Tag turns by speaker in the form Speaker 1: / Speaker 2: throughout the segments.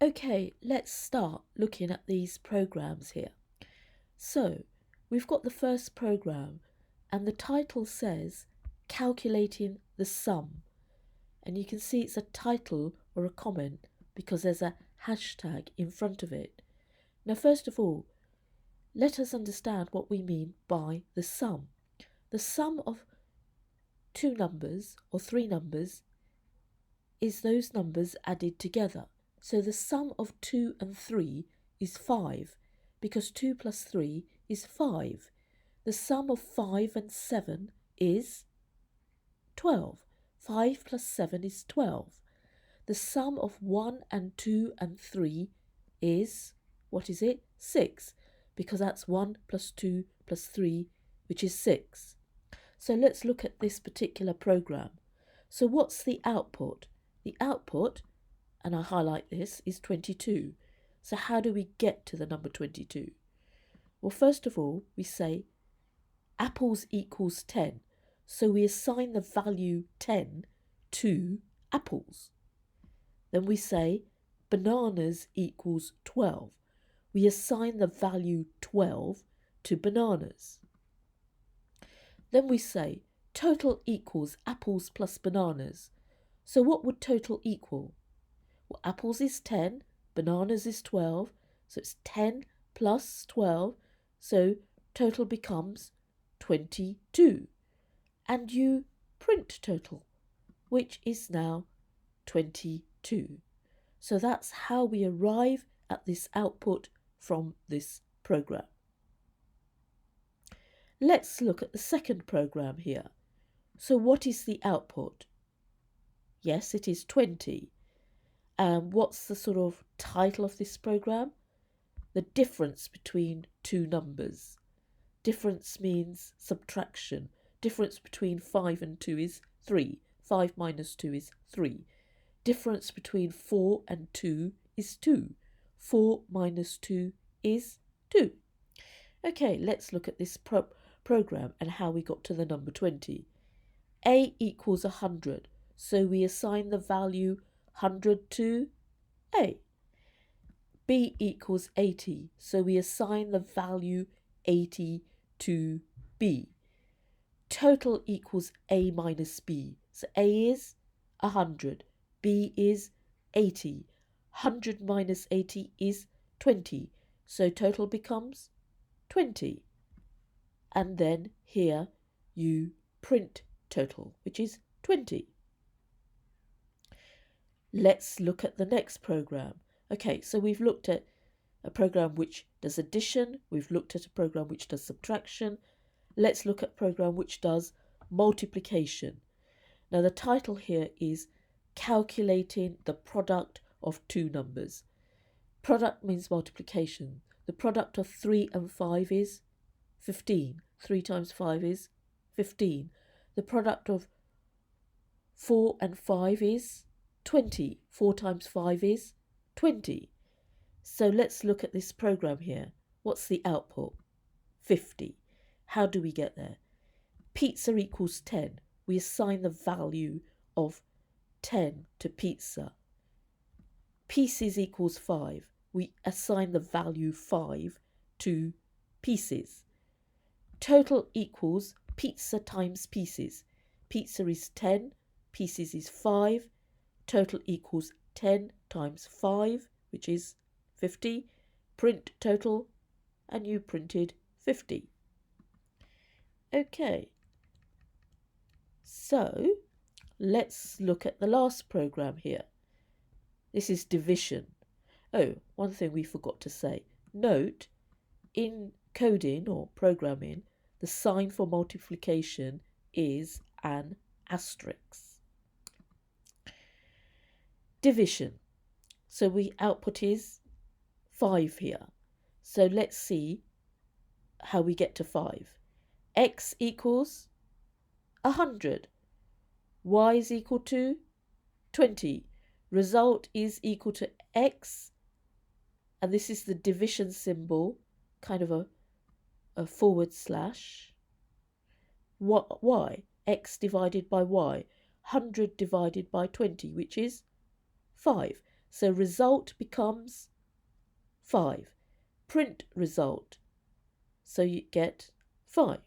Speaker 1: Okay, let's start looking at these programs here. So, we've got the first program and the title says calculating the sum. And you can see it's a title or a comment because there's a hashtag in front of it. Now, first of all, let us understand what we mean by the sum. The sum of two numbers or three numbers is those numbers added together. So the sum of 2 and 3 is 5 because 2 plus 3 is 5. The sum of 5 and 7 is 12. 5 plus 7 is 12. The sum of 1 and 2 and 3 is, what is it? 6, because that's 1 plus 2 plus 3, which is 6. So let's look at this particular program. So what's the output? The output, and I highlight this, is 22. So how do we get to the number 22? Well, first of all, we say apples equals 10. So we assign the value 10 to apples. Then we say bananas equals 12. We assign the value 12 to bananas. Then we say total equals apples plus bananas. So what would total equal? Well, apples is 10, bananas is 12, so it's 10 plus 12, so total becomes 22. And you print total, which is now 22. So that's how we arrive at this output from this program. Let's look at the second program here. So what is the output? Yes, it is 20. What's the sort of title of this program? The difference between two numbers. Difference means subtraction. Difference between 5 and 2 is 3. 5 minus 2 is 3. Difference between 4 and 2 is 2. 4 minus 2 is 2. Okay, let's look at this program and how we got to the number 20. A equals 100, so we assign the value 100 to A. B equals 80, so we assign the value 80 to B. Total equals A minus B, so A is 100, B is 80. 100 minus 80 is 20, so total becomes 20. And then here you print total, which is 20. Let's look at the next program. Okay, so we've looked at a program which does addition. We've looked at a program which does subtraction. Let's look at a program which does multiplication. Now the title here is calculating the product of two numbers. Product means multiplication. The product of 3 and 5 is 15. 3 times 5 is 15. The product of 4 and 5 is 20. 4 times 5 is 20. So let's look at this program here. What's the output? 50. How do we get there? Pizza equals 10. We assign the value of 10 to pizza. Pieces equals 5. We assign the value 5 to pieces. Total equals pizza times pieces. Pizza is 10, pieces is 5. Total equals 10 times 5, which is 50. Print total, and you printed 50. Okay, so let's look at the last program here. This is division. Oh, one thing we forgot to say. Note, in coding or programming, the sign for multiplication is an asterisk. Division. So we output is 5 here. So let's see how we get to 5. X equals 100. Y is equal to 20. Result is equal to X. And this is the division symbol, kind of a forward slash. Y. X divided by Y. 100 divided by 20, which is 5. So result becomes 5. Print result. So you get 5.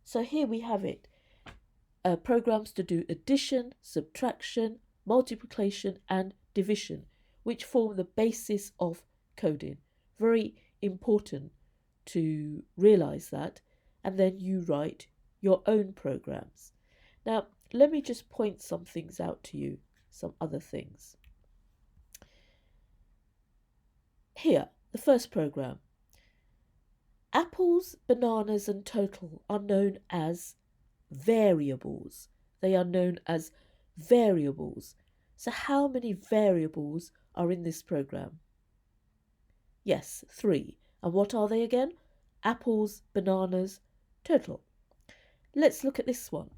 Speaker 1: So here we have it. Programs to do addition, subtraction, multiplication and division, which form the basis of coding. Very important to realise that, and then you write your own programs. Now, let me just point some things out to you, some other things. Here, the first program. Apples, bananas and total are known as variables. They are known as variables. So how many variables are in this program? Yes, 3. And what are they again? Apples, bananas, total. Let's look at this one.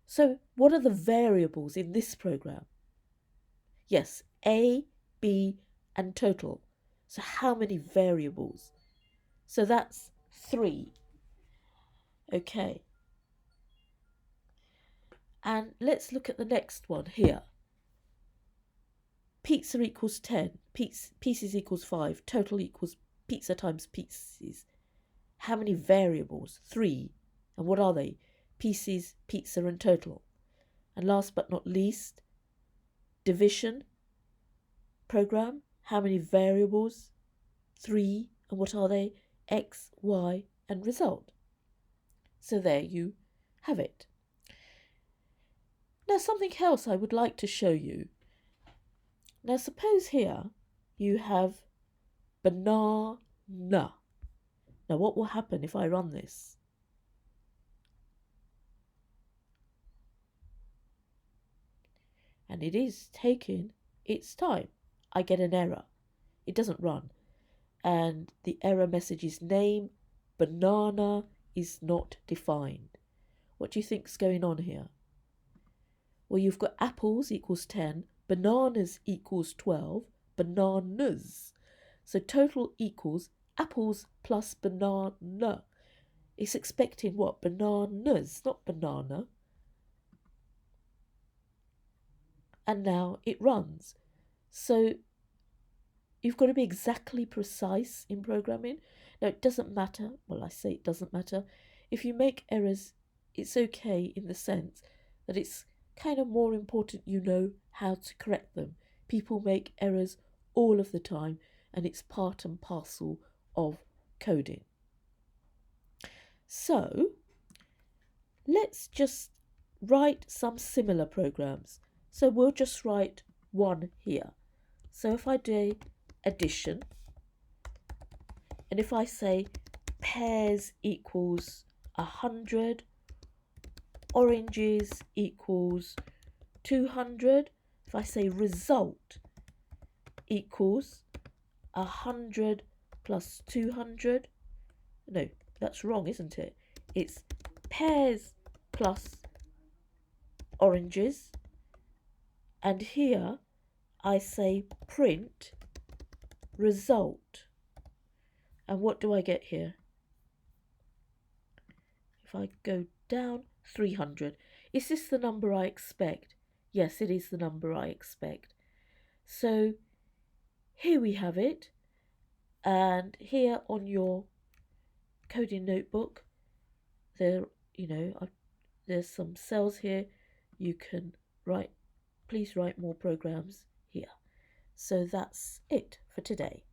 Speaker 1: So what are the variables in this program? Yes, A, B and total. So how many variables? So that's 3. Okay. And let's look at the next one here. Pizza equals 10. Pieces equals 5. Total equals pizza times pieces. How many variables? 3. And what are they? Pieces, pizza and total. And last but not least, division program. How many variables? 3. And what are they? X, Y and result. So there you have it. Now something else I would like to show you. Now suppose here you have banana. Now what will happen if I run this? And it is taking its time. I get an error. It doesn't run. And the error message is name banana is not defined. What do you think's going on here? Well, you've got apples equals 10, bananas equals 12, bananas. So total equals apples plus banana. It's expecting what? Bananas, not banana. And now it runs. So you've got to be exactly precise in programming. Now it doesn't matter, well I say it doesn't matter. If you make errors, it's okay in the sense that it's kind of more important you know how to correct them. People make errors all of the time and it's part and parcel of coding. So let's just write some similar programs. So we'll just write one here. So if I do addition, and if I say pears equals 100, oranges equals 200, if I say result equals 100 plus 200, no, that's wrong, isn't it? It's pears plus oranges, and here I say print result. And what do I get here? If I go down, 300. Is this the number I expect? Yes, it is the number I expect. So here we have it. And here on your coding notebook, there's some cells here. You can write, please write more programs here. So that's it for today.